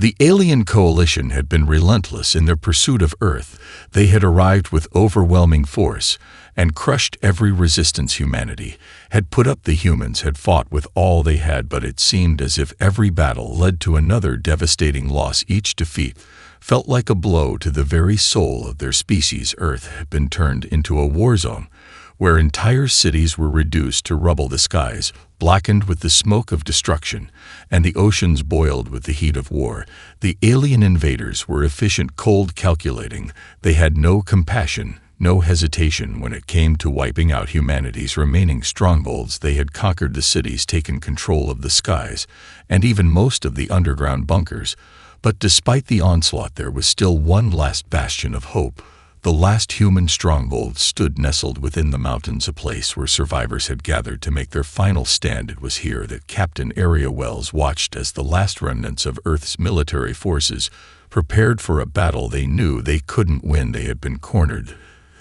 The alien coalition had been relentless in their pursuit of Earth. They had arrived with overwhelming force and crushed every resistance humanity had put up. The humans had fought with all they had, but it seemed as if every battle led to another devastating loss. Each defeat felt like a blow to the very soul of their species. Earth had been turned into a war zone, where entire cities were reduced to rubble, the skies blackened with the smoke of destruction, and the oceans boiled with the heat of war. The alien invaders were efficient, cold, calculating. They had no compassion, no hesitation when it came to wiping out humanity's remaining strongholds. They had conquered the cities, taken control of the skies, and even most of the underground bunkers. But despite the onslaught, there was still one last bastion of hope. The last human stronghold stood nestled within the mountains, a place where survivors had gathered to make their final stand. It was here that Captain Area Wells watched as the last remnants of Earth's military forces prepared for a battle they knew they couldn't win. They had been cornered.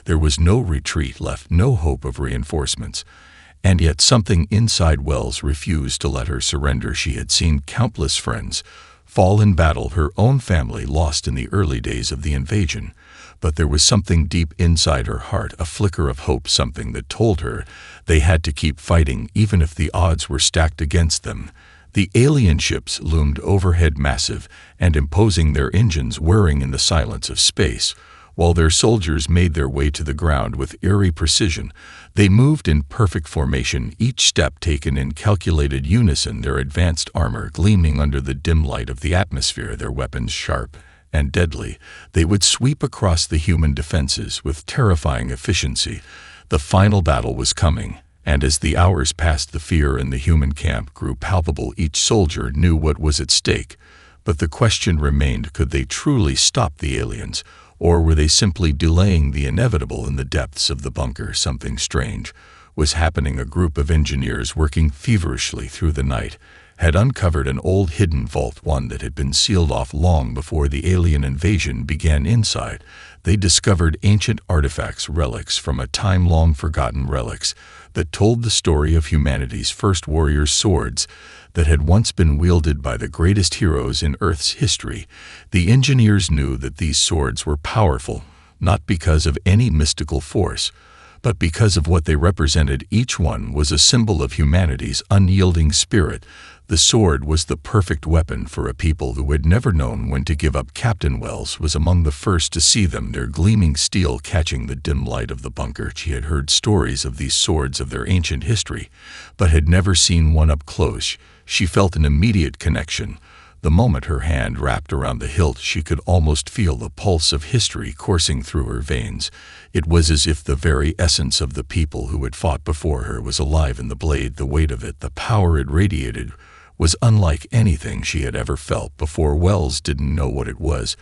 There was no retreat left, no hope of reinforcements. And yet something inside Wells refused to let her surrender. She had seen countless friends fall in battle, her own family lost in the early days of the invasion. But there was something deep inside her heart, a flicker of hope, something that told her they had to keep fighting even if the odds were stacked against them. The alien ships loomed overhead, massive and imposing, their engines whirring in the silence of space, while their soldiers made their way to the ground with eerie precision. They moved in perfect formation, each step taken in calculated unison, their advanced armor gleaming under the dim light of the atmosphere, their weapons sharp and deadly. They would sweep across the human defenses with terrifying efficiency. The final battle was coming, and as the hours passed, the fear in the human camp grew palpable. Each soldier knew what was at stake, but the question remained: could they truly stop the aliens, or were they simply delaying the inevitable? In the depths of the bunker, something strange was happening. A group of engineers, working feverishly through the night, had uncovered an old hidden vault, one that had been sealed off long before the alien invasion began. Inside, they discovered ancient artifacts, relics from a time long forgotten, relics that told the story of humanity's first warriors, swords that had once been wielded by the greatest heroes in Earth's history. The engineers knew that these swords were powerful, not because of any mystical force, but because of what they represented. Each one was a symbol of humanity's unyielding spirit. The sword was the perfect weapon for a people who had never known when to give up. Captain Wells was among the first to see them, their gleaming steel catching the dim light of the bunker. She had heard stories of these swords, of their ancient history, but had never seen one up close. She felt an immediate connection. The moment her hand wrapped around the hilt, she could almost feel the pulse of history coursing through her veins. It was as if the very essence of the people who had fought before her was alive in the blade. The weight of it, the power it radiated, was unlike anything she had ever felt before. Wells didn't know what it was,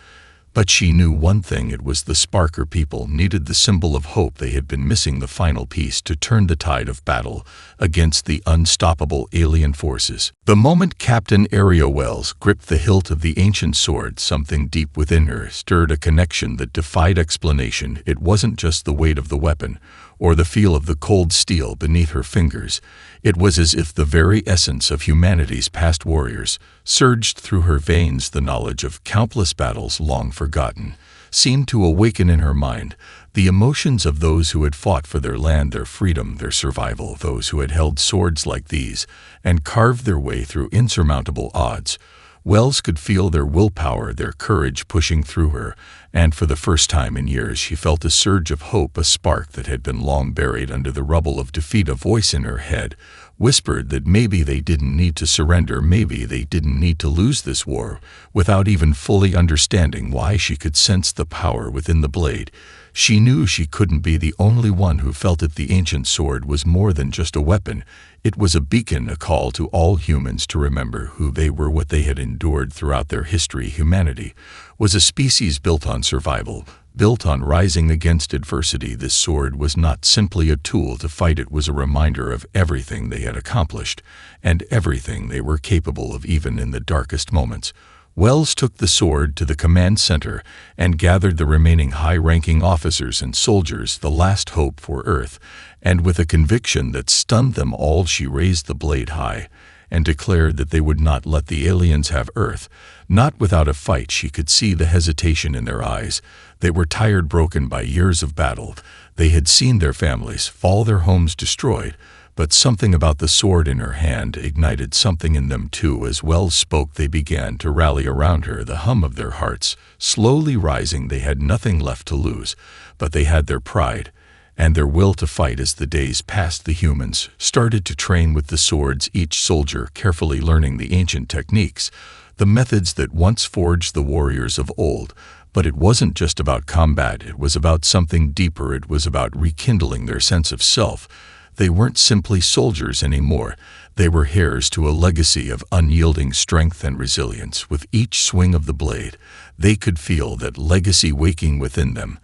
but she knew one thing: it was the spark her people needed, the symbol of hope they had been missing, the final piece to turn the tide of battle against the unstoppable alien forces. The moment Captain Area Wells gripped the hilt of the ancient sword, something deep within her stirred, a connection that defied explanation. It wasn't just the weight of the weapon or the feel of the cold steel beneath her fingers. It was as if the very essence of humanity's past warriors surged through her veins. The knowledge of countless battles long forgotten seemed to awaken in her mind, the emotions of those who had fought for their land, their freedom, their survival, those who had held swords like these and carved their way through insurmountable odds. Wells could feel their willpower, their courage pushing through her, and for the first time in years she felt a surge of hope, a spark that had been long buried under the rubble of defeat. A voice in her head whispered that maybe they didn't need to surrender, maybe they didn't need to lose this war. Without even fully understanding why, she could sense the power within the blade. She knew she couldn't be the only one who felt it. The ancient sword was more than just a weapon. It was a beacon, a call to all humans to remember who they were, what they had endured throughout their history. Humanity was a species built on survival, built on rising against adversity. This sword was not simply a tool to fight, it was a reminder of everything they had accomplished and everything they were capable of, even in the darkest moments. Wells took the sword to the command center and gathered the remaining high-ranking officers and soldiers, the last hope for Earth, and with a conviction that stunned them all, she raised the blade high and declared that they would not let the aliens have Earth. Not without a fight. She could see the hesitation in their eyes. They were tired, broken by years of battle. They had seen their families fall, their homes destroyed. But something about the sword in her hand ignited something in them too. As Wells spoke, they began to rally around her, the hum of their hearts slowly rising. They had nothing left to lose, but they had their pride and their will to fight. As the days passed, the humans started to train with the swords, each soldier carefully learning the ancient techniques, the methods that once forged the warriors of old. But it wasn't just about combat, it was about something deeper. It was about rekindling their sense of self. They weren't simply soldiers anymore. They were heirs to a legacy of unyielding strength and resilience. With each swing of the blade, they could feel that legacy waking within them.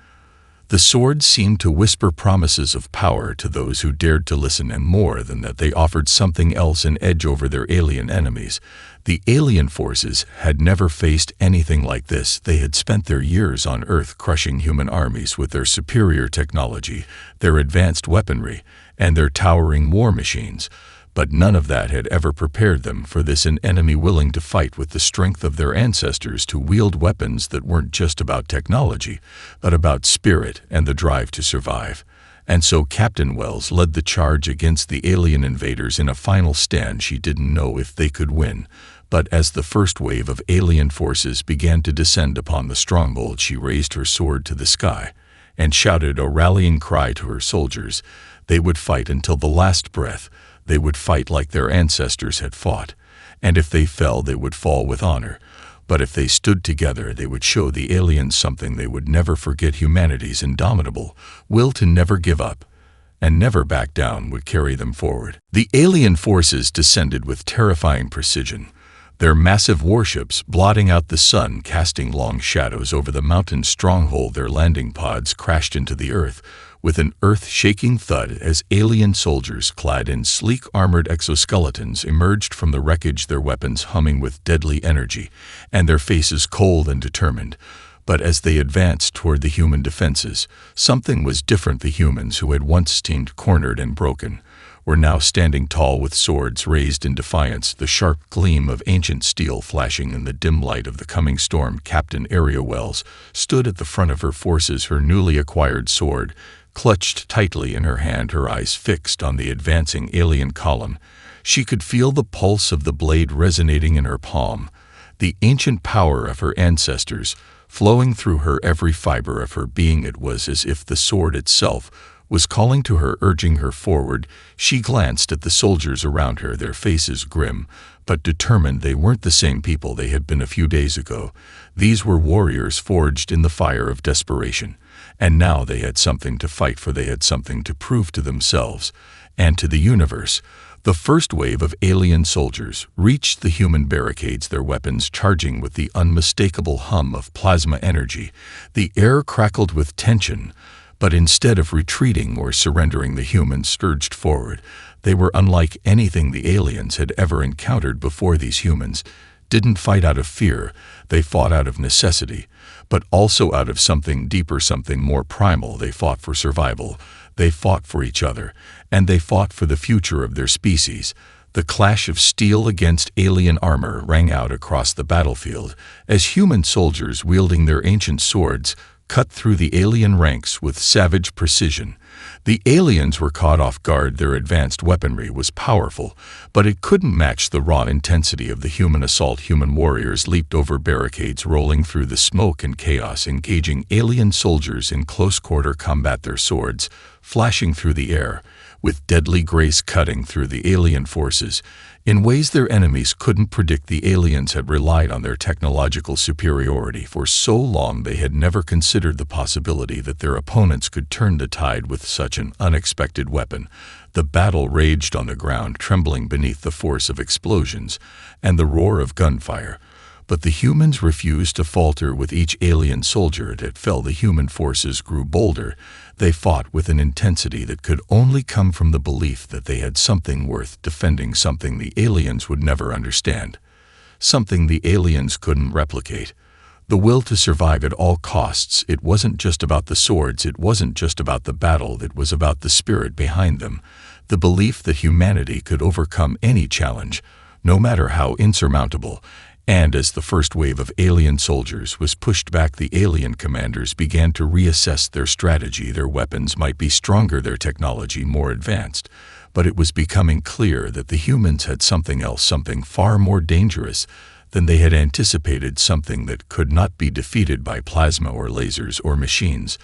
The swords seemed to whisper promises of power to those who dared to listen, and more than that, they offered something else, an edge over their alien enemies. The alien forces had never faced anything like this. They had spent their years on Earth crushing human armies with their superior technology, their advanced weaponry, and their towering war machines. But none of that had ever prepared them for this, an enemy willing to fight with the strength of their ancestors, to wield weapons that weren't just about technology, but about spirit and the drive to survive. And so Captain Wells led the charge against the alien invaders in a final stand. She didn't know if they could win, but as the first wave of alien forces began to descend upon the stronghold, she raised her sword to the sky and shouted a rallying cry to her soldiers. They would fight until the last breath. They would fight like their ancestors had fought, and if they fell, they would fall with honor. But if they stood together, they would show the aliens something they would never forget. Humanity's indomitable will to never give up and never back down would carry them forward. The alien forces descended with terrifying precision, their massive warships blotting out the sun, casting long shadows over the mountain stronghold. Their landing pods crashed into the earth with an earth-shaking thud as alien soldiers clad in sleek armored exoskeletons emerged from the wreckage, their weapons humming with deadly energy and their faces cold and determined. But as they advanced toward the human defenses, something was different. The humans who had once seemed cornered and broken were now standing tall with swords raised in defiance, the sharp gleam of ancient steel flashing in the dim light of the coming storm. Captain Aria Wells stood at the front of her forces, her newly acquired sword clutched tightly in her hand, her eyes fixed on the advancing alien column. She could feel the pulse of the blade resonating in her palm, the ancient power of her ancestors flowing through her, every fiber of her being. It was as if the sword itself was calling to her, urging her forward. She glanced at the soldiers around her, their faces grim but determined. They weren't the same people they had been a few days ago. These were warriors forged in the fire of desperation, and now they had something to fight for. They had something to prove to themselves and to the universe. The first wave of alien soldiers reached the human barricades, their weapons charging with the unmistakable hum of plasma energy. The air crackled with tension, but instead of retreating or surrendering, the humans surged forward. They were unlike anything the aliens had ever encountered before. These humans didn't fight out of fear, they fought out of necessity, but also out of something deeper, something more primal. They fought for survival, they fought for each other, and they fought for the future of their species. The clash of steel against alien armor rang out across the battlefield as human soldiers wielding their ancient swords cut through the alien ranks with savage precision. The aliens were caught off guard. Their advanced weaponry was powerful, but it couldn't match the raw intensity of the human assault. Human warriors leaped over barricades, rolling through the smoke and chaos, engaging alien soldiers in close-quarter combat, their swords flashing through the air with deadly grace, cutting through the alien forces in ways their enemies couldn't predict. The aliens had relied on their technological superiority for so long. They had never considered the possibility that their opponents could turn the tide with such an unexpected weapon. The battle raged on the ground, trembling beneath the force of explosions and the roar of gunfire. But the humans refused to falter. With each alien soldier that fell, the human forces grew bolder. They fought with an intensity that could only come from the belief that they had something worth defending, something the aliens would never understand, something the aliens couldn't replicate. The will to survive at all costs. It wasn't just about the swords, it wasn't just about the battle, it was about the spirit behind them, the belief that humanity could overcome any challenge, no matter how insurmountable. And as the first wave of alien soldiers was pushed back, the alien commanders began to reassess their strategy. Their weapons might be stronger, their technology more advanced, but it was becoming clear that the humans had something else, something far more dangerous than they had anticipated, something that could not be defeated by plasma or lasers or machines.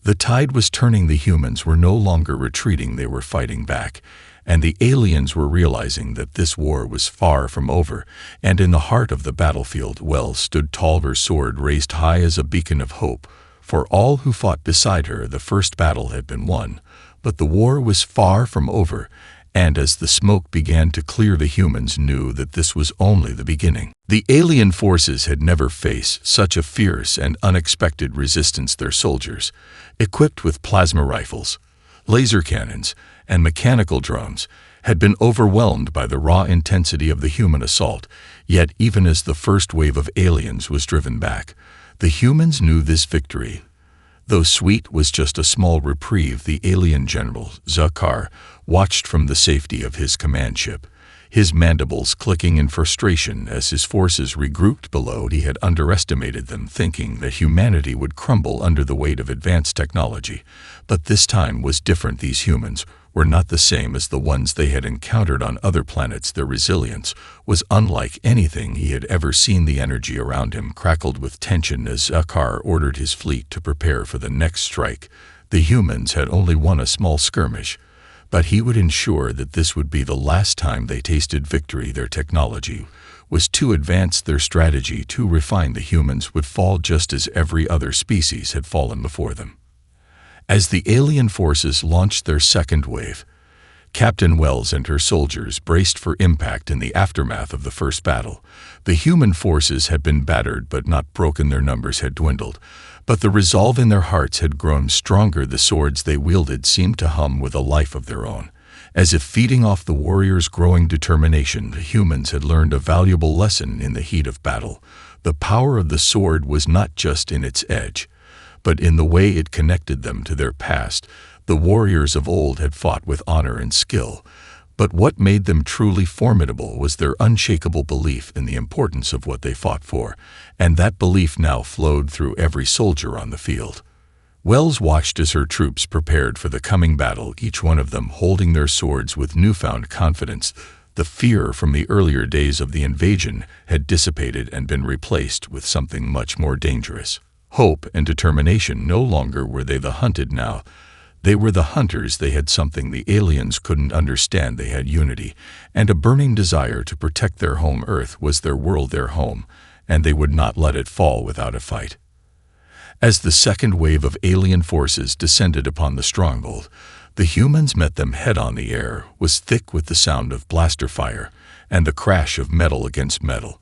The tide was turning. The humans were no longer retreating, they were fighting back. And the aliens were realizing that this war was far from over. And in the heart of the battlefield, Wells stood tall, her sword raised high as a beacon of hope. For all who fought beside her, the first battle had been won. But the war was far from over. And as the smoke began to clear, the humans knew that this was only the beginning. The alien forces had never faced such a fierce and unexpected resistance. Their soldiers, equipped with plasma rifles, laser cannons, and mechanical drones, had been overwhelmed by the raw intensity of the human assault. Yet even as the first wave of aliens was driven back, the humans knew this victory, though sweet, was just a small reprieve. The alien general, Zakar, watched from the safety of his command ship, his mandibles clicking in frustration as his forces regrouped below. He had underestimated them, thinking that humanity would crumble under the weight of advanced technology. But this time was different. These humans were not the same as the ones they had encountered on other planets. Their resilience was unlike anything he had ever seen. The energy around him crackled with tension as Zakar ordered his fleet to prepare for the next strike. The humans had only won a small skirmish, but he would ensure that this would be the last time they tasted victory. Their technology was too advanced, their strategy too refined. The humans would fall just as every other species had fallen before them. As the alien forces launched their second wave, Captain Wells and her soldiers braced for impact. In the aftermath of the first battle, the human forces had been battered but not broken. Their numbers had dwindled, but the resolve in their hearts had grown stronger. The swords they wielded seemed to hum with a life of their own, as if feeding off the warriors' growing determination. The humans had learned a valuable lesson in the heat of battle. The power of the sword was not just in its edge, but in the way it connected them to their past. The warriors of old had fought with honor and skill, but what made them truly formidable was their unshakable belief in the importance of what they fought for, and that belief now flowed through every soldier on the field. Wells watched as her troops prepared for the coming battle, each one of them holding their swords with newfound confidence. The fear from the earlier days of the invasion had dissipated and been replaced with something much more dangerous. Hope and determination. No longer were they the hunted now. They were the hunters. They had something the aliens couldn't understand. They had unity, and a burning desire to protect their home. Earth was their world, their home, and they would not let it fall without a fight. As the second wave of alien forces descended upon the stronghold, the humans met them head-on. The air was thick with the sound of blaster fire and the crash of metal against metal.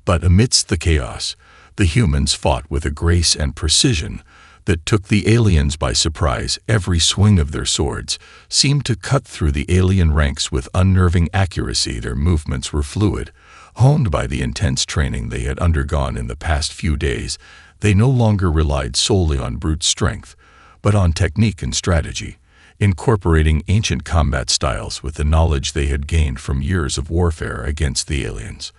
But amidst the chaos, the humans fought with a grace and precision that took the aliens by surprise. Every swing of their swords seemed to cut through the alien ranks with unnerving accuracy. Their movements were fluid, honed by the intense training they had undergone in the past few days. They no longer relied solely on brute strength, but on technique and strategy, incorporating ancient combat styles with the knowledge they had gained from years of warfare against the aliens.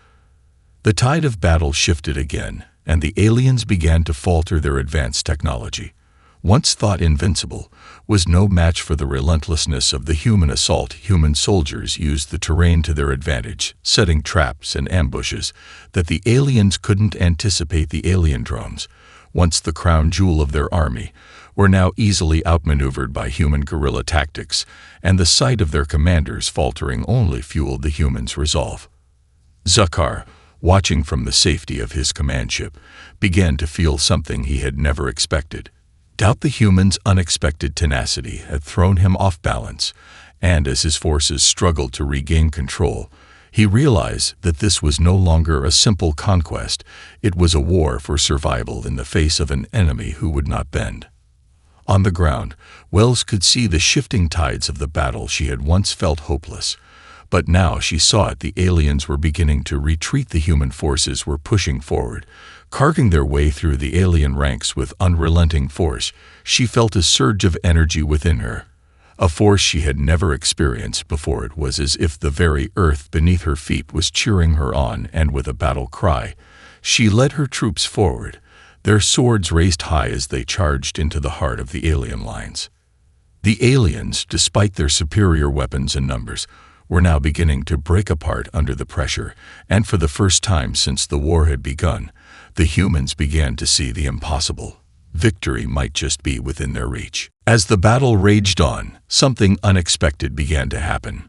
The tide of battle shifted again, and the aliens began to falter. Their advanced technology, once thought invincible, was no match for the relentlessness of the human assault. Human soldiers used the terrain to their advantage, setting traps and ambushes that the aliens couldn't anticipate. The alien drones, once the crown jewel of their army, were now easily outmaneuvered by human guerrilla tactics, and the sight of their commanders faltering only fueled the humans' resolve. Zakar, watching from the safety of his command ship, began to feel something he had never expected. Doubt. The humans' unexpected tenacity had thrown him off balance, and as his forces struggled to regain control, he realized that this was no longer a simple conquest. It was a war for survival in the face of an enemy who would not bend. On the ground, Wells could see the shifting tides of the battle. She had once felt hopeless, but now she saw it. The aliens were beginning to retreat. The human forces were pushing forward, carving their way through the alien ranks with unrelenting force. She felt a surge of energy within her, a force she had never experienced before. It was as if the very earth beneath her feet was cheering her on, and with a battle cry, she led her troops forward, their swords raised high as they charged into the heart of the alien lines. The aliens, despite their superior weapons and numbers, were now beginning to break apart under the pressure, and for the first time since the war had begun, the humans began to see the impossible. Victory might just be within their reach. As the battle raged on, something unexpected began to happen.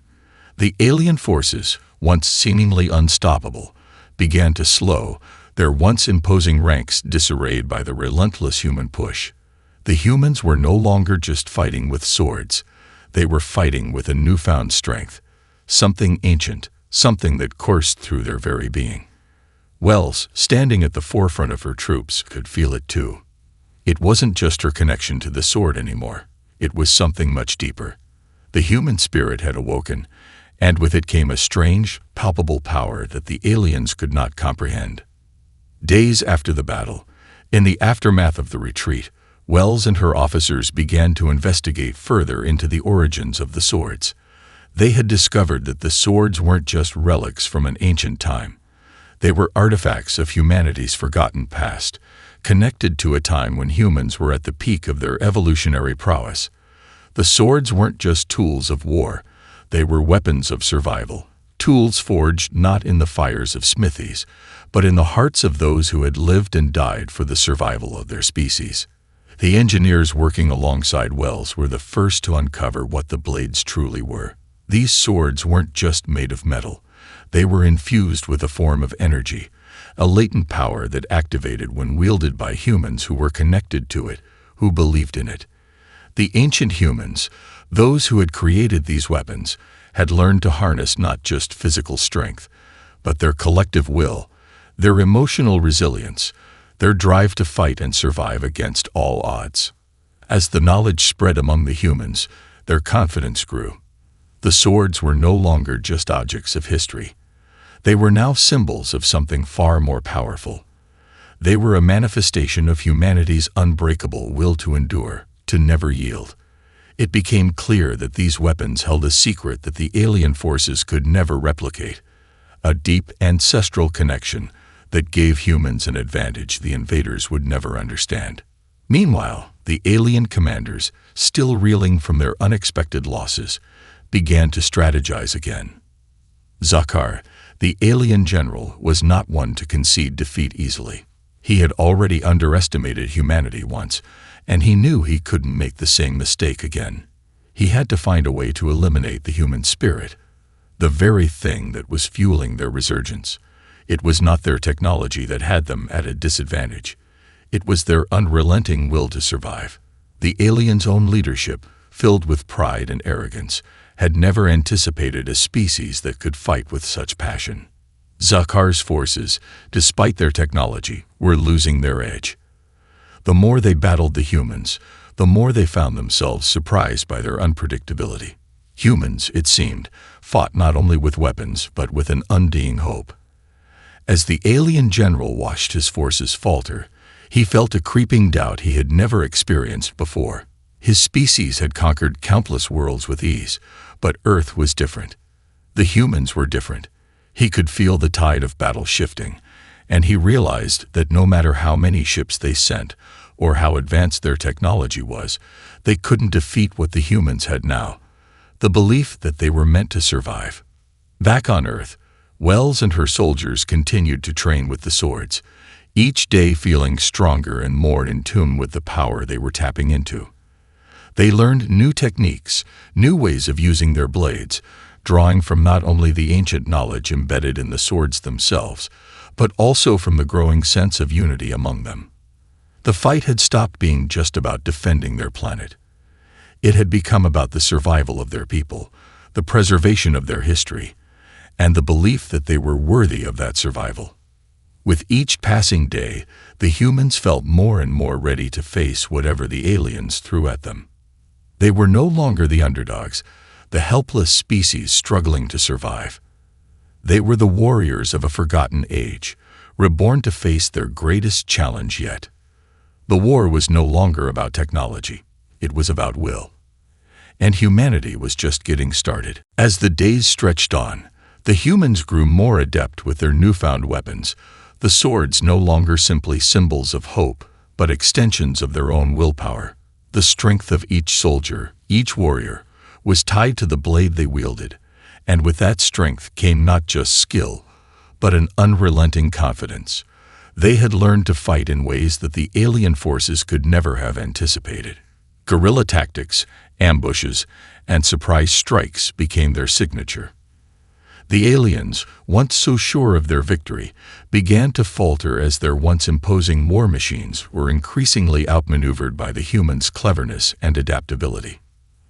The alien forces, once seemingly unstoppable, began to slow, their once imposing ranks disarrayed by the relentless human push. The humans were no longer just fighting with swords. They were fighting with a newfound strength, something ancient, something that coursed through their very being. Wells, standing at the forefront of her troops, could feel it too. It wasn't just her connection to the sword anymore. It was something much deeper. The human spirit had awoken, and with it came a strange, palpable power that the aliens could not comprehend. Days after the battle, in the aftermath of the retreat, Wells and her officers began to investigate further into the origins of the swords. They had discovered that the swords weren't just relics from an ancient time. They were artifacts of humanity's forgotten past, connected to a time when humans were at the peak of their evolutionary prowess. The swords weren't just tools of war. They were weapons of survival, tools forged not in the fires of smithies, but in the hearts of those who had lived and died for the survival of their species. The engineers working alongside Wells were the first to uncover what the blades truly were. These swords weren't just made of metal. They were infused with a form of energy, a latent power that activated when wielded by humans who were connected to it, who believed in it. The ancient humans, those who had created these weapons, had learned to harness not just physical strength, but their collective will, their emotional resilience, their drive to fight and survive against all odds. As the knowledge spread among the humans, their confidence grew. The swords were no longer just objects of history. They were now symbols of something far more powerful. They were a manifestation of humanity's unbreakable will to endure, to never yield. It became clear that these weapons held a secret that the alien forces could never replicate, a deep ancestral connection that gave humans an advantage the invaders would never understand. Meanwhile, the alien commanders, still reeling from their unexpected losses, began to strategize again. Zakar, the alien general, was not one to concede defeat easily. He had already underestimated humanity once, and he knew he couldn't make the same mistake again. He had to find a way to eliminate the human spirit, the very thing that was fueling their resurgence. It was not their technology that had them at a disadvantage. It was their unrelenting will to survive. The aliens' own leadership, filled with pride and arrogance, had never anticipated a species that could fight with such passion. Zakar's forces, despite their technology, were losing their edge. The more they battled the humans, the more they found themselves surprised by their unpredictability. Humans, it seemed, fought not only with weapons, but with an undying hope. As the alien general watched his forces falter, he felt a creeping doubt he had never experienced before. His species had conquered countless worlds with ease, but Earth was different. The humans were different. He could feel the tide of battle shifting, and he realized that no matter how many ships they sent, or how advanced their technology was, they couldn't defeat what the humans had now, the belief that they were meant to survive. Back on Earth, Wells and her soldiers continued to train with the swords, each day feeling stronger and more in tune with the power they were tapping into. They learned new techniques, new ways of using their blades, drawing from not only the ancient knowledge embedded in the swords themselves, but also from the growing sense of unity among them. The fight had stopped being just about defending their planet. It had become about the survival of their people, the preservation of their history, and the belief that they were worthy of that survival. With each passing day, the humans felt more and more ready to face whatever the aliens threw at them. They were no longer the underdogs, the helpless species struggling to survive. They were the warriors of a forgotten age, reborn to face their greatest challenge yet. The war was no longer about technology. It was about will. and humanity was just getting started. As the days stretched on, the humans grew more adept with their newfound weapons, the swords no longer simply symbols of hope, but extensions of their own willpower. The strength of each soldier, each warrior, was tied to the blade they wielded, and with that strength came not just skill, but an unrelenting confidence. They had learned to fight in ways that the alien forces could never have anticipated. Guerrilla tactics, ambushes, and surprise strikes became their signature. The aliens, once so sure of their victory, began to falter as their once imposing war machines were increasingly outmaneuvered by the humans' cleverness and adaptability.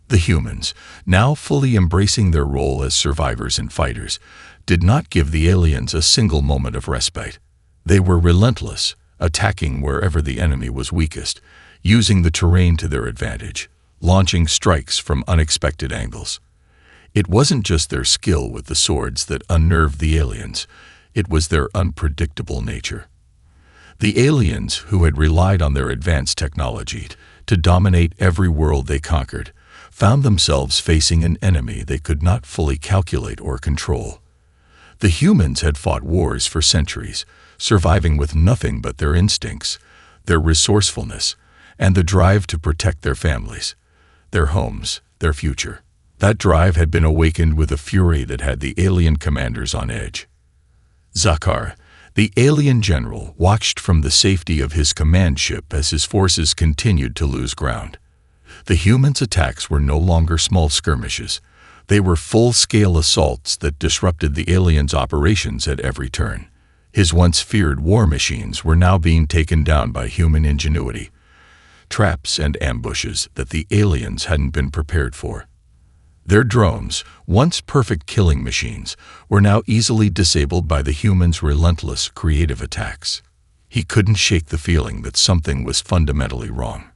The humans, now fully embracing their role as survivors and fighters, did not give the aliens a single moment of respite. They were relentless, attacking wherever the enemy was weakest, using the terrain to their advantage, launching strikes from unexpected angles. It wasn't just their skill with the swords that unnerved the aliens, it was their unpredictable nature. The aliens, who had relied on their advanced technology to dominate every world they conquered, found themselves facing an enemy they could not fully calculate or control. The humans had fought wars for centuries, surviving with nothing but their instincts, their resourcefulness, and the drive to protect their families, their homes, their future. That drive had been awakened with a fury that had the alien commanders on edge. Zakar, the alien general, watched from the safety of his command ship as his forces continued to lose ground. The humans' attacks were no longer small skirmishes. They were full-scale assaults that disrupted the aliens' operations at every turn. His once feared war machines were now being taken down by human ingenuity, traps and ambushes that the aliens hadn't been prepared for. Their drones, once perfect killing machines, were now easily disabled by the humans' relentless creative attacks. He couldn't shake the feeling that something was fundamentally wrong.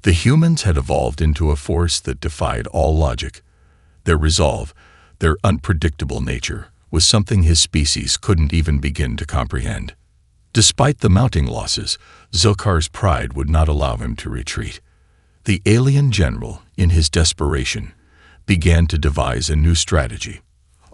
The humans had evolved into a force that defied all logic. Their resolve, their unpredictable nature, was something his species couldn't even begin to comprehend. Despite the mounting losses, Zokar's pride would not allow him to retreat. The alien general, in his desperation, began to devise a new strategy,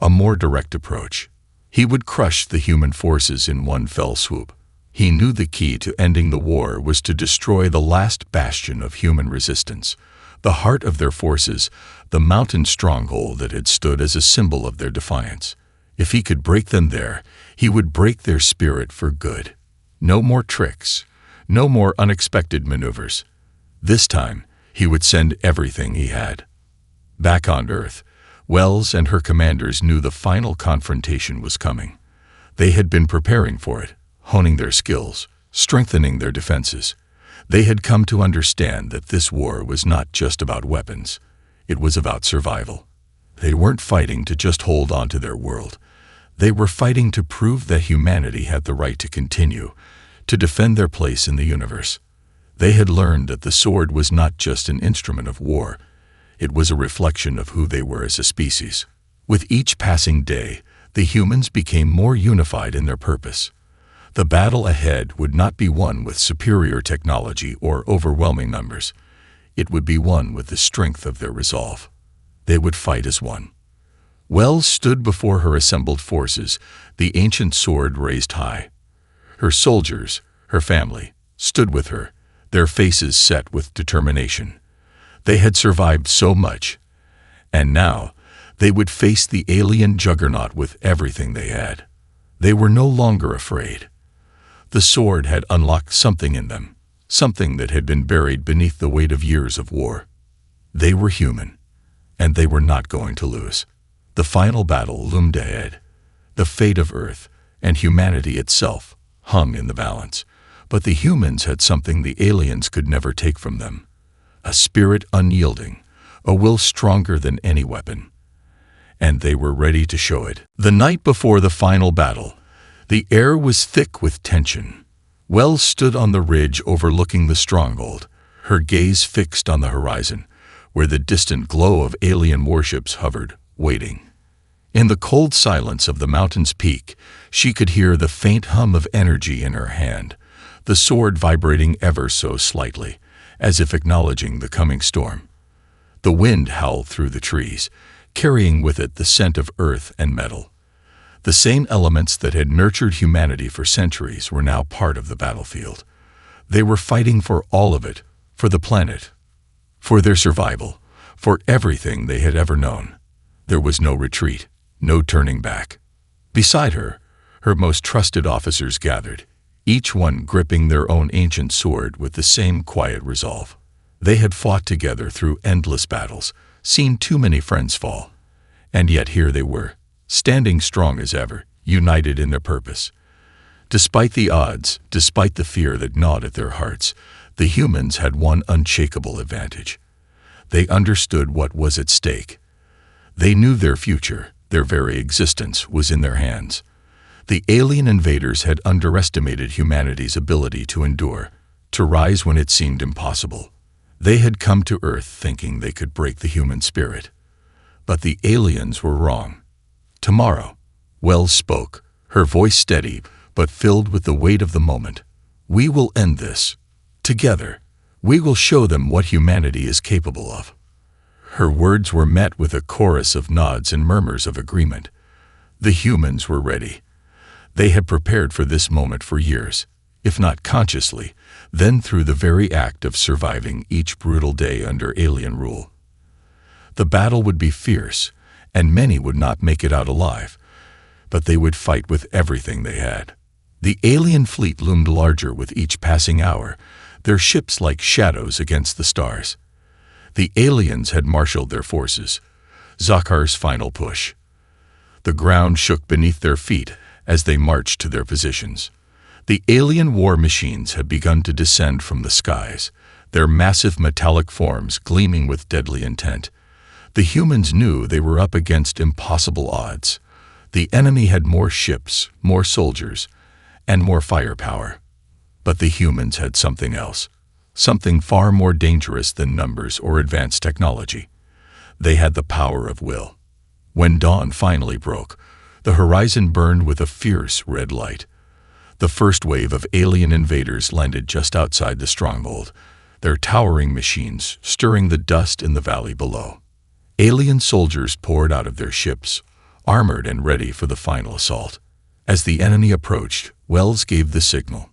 a more direct approach. He would crush the human forces in one fell swoop. He knew the key to ending the war was to destroy the last bastion of human resistance, the heart of their forces, the mountain stronghold that had stood as a symbol of their defiance. If he could break them there, he would break their spirit for good. No more tricks, no more unexpected maneuvers. This time, he would send everything he had. Back on Earth, Wells and her commanders knew the final confrontation was coming. They had been preparing for it, honing their skills, strengthening their defenses. They had come to understand that this war was not just about weapons. It was about survival. They weren't fighting to just hold on to their world. They were fighting to prove that humanity had the right to continue, to defend their place in the universe. They had learned that the sword was not just an instrument of war. It was a reflection of who they were as a species. With each passing day, the humans became more unified in their purpose. The battle ahead would not be won with superior technology or overwhelming numbers. It would be won with the strength of their resolve. They would fight as one. Wells stood before her assembled forces, the ancient sword raised high. Her soldiers, her family, stood with her, their faces set with determination. They had survived so much, and now they would face the alien juggernaut with everything they had. They were no longer afraid. The sword had unlocked something in them, something that had been buried beneath the weight of years of war. They were human, and they were not going to lose. The final battle loomed ahead. The fate of Earth and humanity itself hung in the balance, but the humans had something the aliens could never take from them. A spirit unyielding, a will stronger than any weapon. And they were ready to show it. The night before the final battle, the air was thick with tension. Wells stood on the ridge overlooking the stronghold, her gaze fixed on the horizon, where the distant glow of alien warships hovered, waiting. In the cold silence of the mountain's peak, she could hear the faint hum of energy in her hand, the sword vibrating ever so slightly, as if acknowledging the coming storm. The wind howled through the trees, carrying with it the scent of earth and metal. The same elements that had nurtured humanity for centuries were now part of the battlefield. They were fighting for all of it, for the planet, for their survival, for everything they had ever known. There was no retreat, no turning back. Beside her, her most trusted officers gathered, each one gripping their own ancient sword with the same quiet resolve. They had fought together through endless battles, seen too many friends fall, and yet here they were, standing strong as ever, united in their purpose. Despite the odds, despite the fear that gnawed at their hearts, the humans had one unshakable advantage. They understood what was at stake. They knew their future, their very existence, was in their hands. The alien invaders had underestimated humanity's ability to endure, to rise when it seemed impossible. They had come to Earth thinking they could break the human spirit. But the aliens were wrong. Tomorrow, Wells spoke, her voice steady but filled with the weight of the moment. We will end this. Together, we will show them what humanity is capable of. Her words were met with a chorus of nods and murmurs of agreement. The humans were ready. They had prepared for this moment for years, if not consciously, then through the very act of surviving each brutal day under alien rule. The battle would be fierce, and many would not make it out alive, but they would fight with everything they had. The alien fleet loomed larger with each passing hour, their ships like shadows against the stars. The aliens had marshaled their forces, Zakhar's final push. The ground shook beneath their feet as they marched to their positions. The alien war machines had begun to descend from the skies, their massive metallic forms gleaming with deadly intent. The humans knew they were up against impossible odds. The enemy had more ships, more soldiers, and more firepower. But the humans had something else, something far more dangerous than numbers or advanced technology. They had the power of will. When dawn finally broke, the horizon burned with a fierce red light. The first wave of alien invaders landed just outside the stronghold, their towering machines stirring the dust in the valley below. Alien soldiers poured out of their ships, armored and ready for the final assault. As the enemy approached, Wells gave the signal.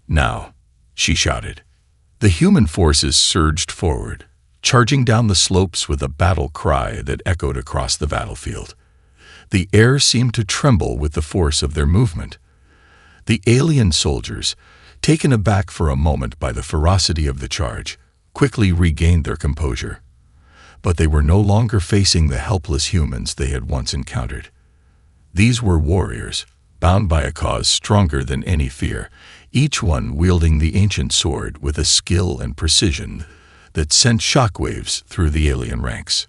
Now, she shouted. The human forces surged forward, charging down the slopes with a battle cry that echoed across the battlefield. The air seemed to tremble with the force of their movement. The alien soldiers, taken aback for a moment by the ferocity of the charge, quickly regained their composure. But they were no longer facing the helpless humans they had once encountered. These were warriors, bound by a cause stronger than any fear, each one wielding the ancient sword with a skill and precision that sent shockwaves through the alien ranks.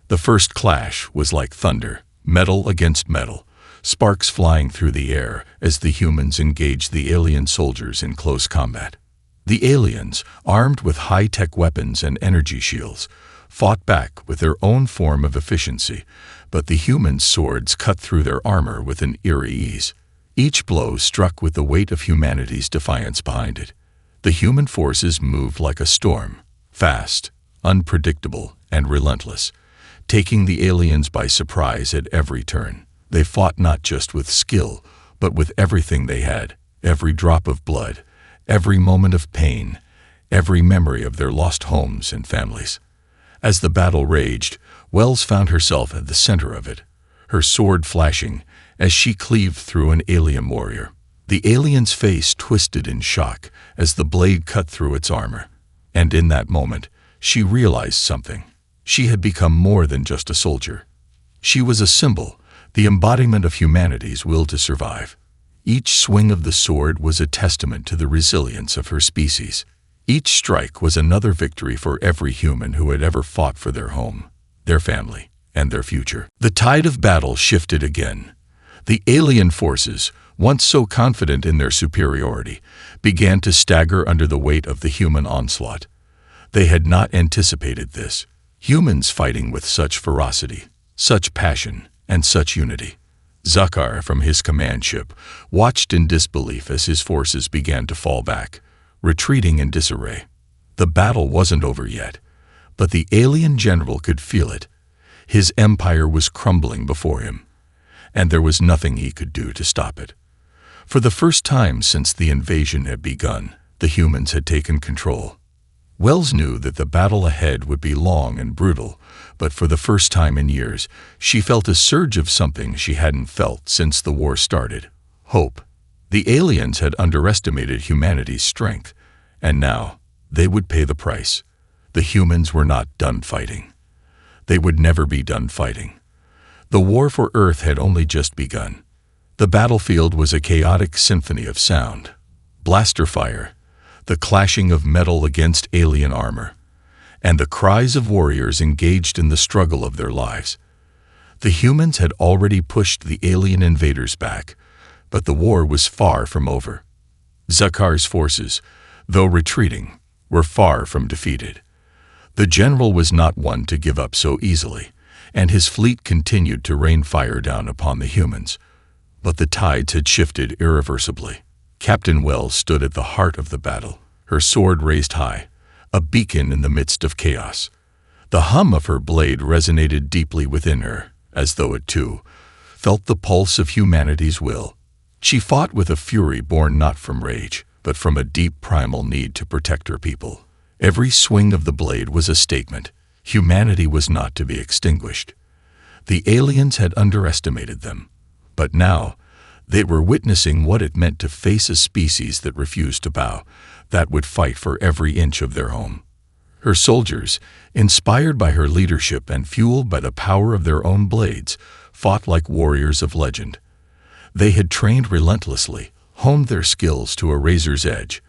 The first clash was like thunder, metal against metal, sparks flying through the air as the humans engaged the alien soldiers in close combat. The aliens, armed with high-tech weapons and energy shields, fought back with their own form of efficiency, but the humans' swords cut through their armor with an eerie ease. Each blow struck with the weight of humanity's defiance behind it. The human forces moved like a storm, fast, unpredictable, and relentless, taking the aliens by surprise at every turn. They fought not just with skill, but with everything they had, every drop of blood, every moment of pain, every memory of their lost homes and families. As the battle raged, Wells found herself at the center of it, her sword flashing as she cleaved through an alien warrior. The alien's face twisted in shock as the blade cut through its armor. And in that moment, she realized something. She had become more than just a soldier. She was a symbol, the embodiment of humanity's will to survive. Each swing of the sword was a testament to the resilience of her species. Each strike was another victory for every human who had ever fought for their home, their family, and their future. The tide of battle shifted again. The alien forces, once so confident in their superiority, began to stagger under the weight of the human onslaught. They had not anticipated this. Humans fighting with such ferocity, such passion, and such unity. Zakhar, from his command ship, watched in disbelief as his forces began to fall back, retreating in disarray. The battle wasn't over yet, But the alien general could feel it. His empire was crumbling before him, and there was nothing he could do to stop it. For the first time since the invasion had begun, the humans had taken control. Wells knew that the battle ahead would be long and brutal, but for the first time in years, she felt a surge of something she hadn't felt since the war started: hope. The aliens had underestimated humanity's strength, and now they would pay the price. The humans were not done fighting. They would never be done fighting. The war for Earth had only just begun. The battlefield was a chaotic symphony of sound: blaster fire, the clashing of metal against alien armor, and the cries of warriors engaged in the struggle of their lives. The humans had already pushed the alien invaders back, but the war was far from over. Zakhar's forces, though retreating, were far from defeated. The general was not one to give up so easily, and his fleet continued to rain fire down upon the humans. But the tides had shifted irreversibly. Captain Wells stood at the heart of the battle, her sword raised high, a beacon in the midst of chaos. The hum of her blade resonated deeply within her, as though it too felt the pulse of humanity's will. She fought with a fury born not from rage, but from a deep primal need to protect her people. Every swing of the blade was a statement. Humanity was not to be extinguished. The aliens had underestimated them, but now they were witnessing what it meant to face a species that refused to bow, that would fight for every inch of their home. Her soldiers, inspired by her leadership and fueled by the power of their own blades, fought like warriors of legend. They had trained relentlessly, honed their skills to a razor's edge,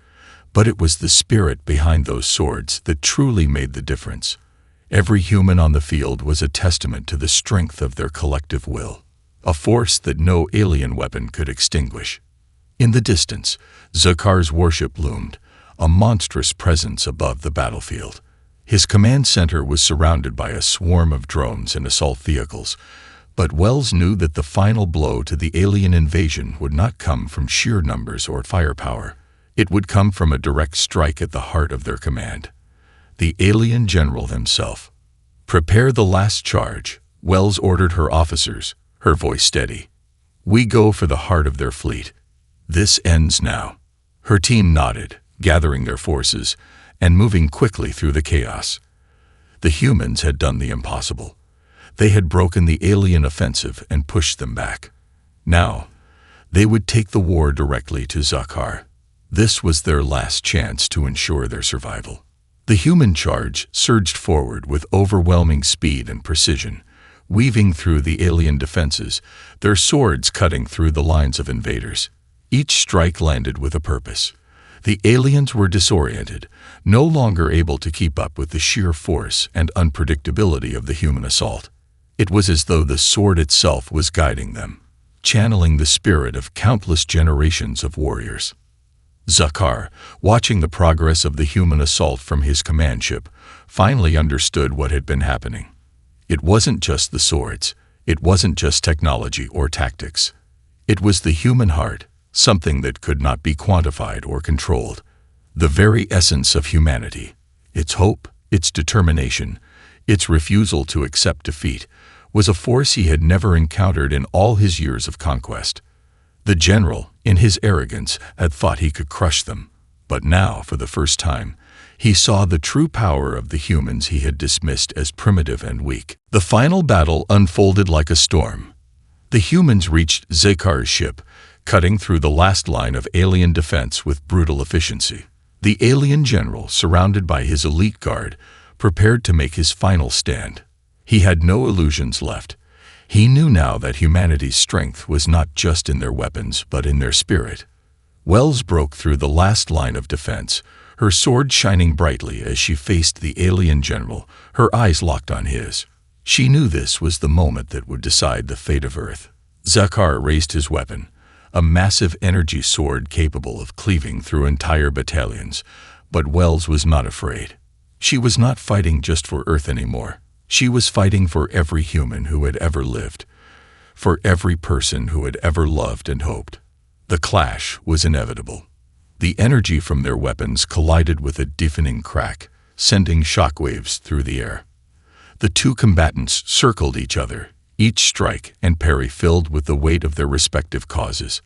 but it was the spirit behind those swords that truly made the difference. Every human on the field was a testament to the strength of their collective will, a force that no alien weapon could extinguish. In the distance, Zakhar's warship loomed, a monstrous presence above the battlefield. His command center was surrounded by a swarm of drones and assault vehicles, but Wells knew that the final blow to the alien invasion would not come from sheer numbers or firepower. It would come from a direct strike at the heart of their command: the alien general himself. "Prepare the last charge," Wells ordered her officers, her voice steady. "We go for the heart of their fleet. This ends now." Her team nodded, gathering their forces and moving quickly through the chaos. The humans had done the impossible. They had broken the alien offensive and pushed them back. Now, they would take the war directly to Zakhar. This was their last chance to ensure their survival. The human charge surged forward with overwhelming speed and precision, weaving through the alien defenses, their swords cutting through the lines of invaders. Each strike landed with a purpose. The aliens were disoriented, no longer able to keep up with the sheer force and unpredictability of the human assault. It was as though the sword itself was guiding them, channeling the spirit of countless generations of warriors. Zakhar, watching the progress of the human assault from his command ship, finally understood what had been happening. It wasn't just the swords. It wasn't just technology or tactics. It was the human heart, something that could not be quantified or controlled. The very essence of humanity, its hope, its determination, its refusal to accept defeat, was a force he had never encountered in all his years of conquest. The general, in his arrogance, had thought he could crush them, but now, for the first time, he saw the true power of the humans he had dismissed as primitive and weak. The final battle unfolded like a storm. The humans reached Zakhar's ship, cutting through the last line of alien defense with brutal efficiency. The alien general, surrounded by his elite guard, prepared to make his final stand. He had no illusions left. He knew now that humanity's strength was not just in their weapons, but in their spirit. Wells broke through the last line of defense, her sword shining brightly as she faced the alien general, her eyes locked on his. She knew this was the moment that would decide the fate of Earth. Zakhar raised his weapon, a massive energy sword capable of cleaving through entire battalions, but Wells was not afraid. She was not fighting just for Earth anymore. She was fighting for every human who had ever lived, for every person who had ever loved and hoped. The clash was inevitable. The energy from their weapons collided with a deafening crack, sending shockwaves through the air. The two combatants circled each other, each strike and parry filled with the weight of their respective causes.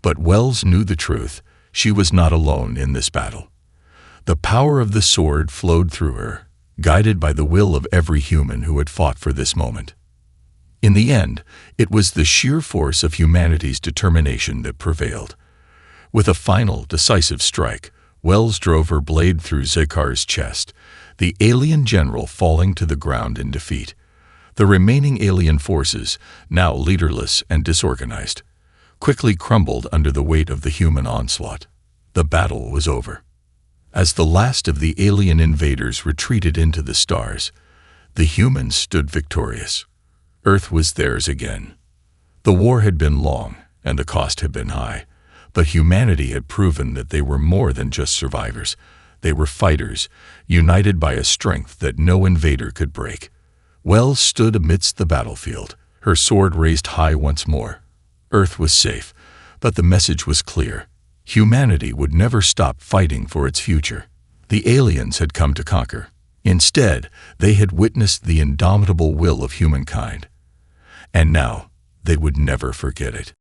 But Wells knew the truth. She was not alone in this battle. The power of the sword flowed through her, guided by the will of every human who had fought for this moment. In the end, it was the sheer force of humanity's determination that prevailed. With a final, decisive strike, Wells drove her blade through Zekar's chest, the alien general falling to the ground in defeat. The remaining alien forces, now leaderless and disorganized, quickly crumbled under the weight of the human onslaught. The battle was over. As the last of the alien invaders retreated into the stars, the humans stood victorious. Earth was theirs again. The war had been long, and the cost had been high, but humanity had proven that they were more than just survivors. They were fighters, united by a strength that no invader could break. Wells stood amidst the battlefield, her sword raised high once more. Earth was safe, but the message was clear. Humanity would never stop fighting for its future. The aliens had come to conquer. Instead, they had witnessed the indomitable will of humankind. And now, they would never forget it.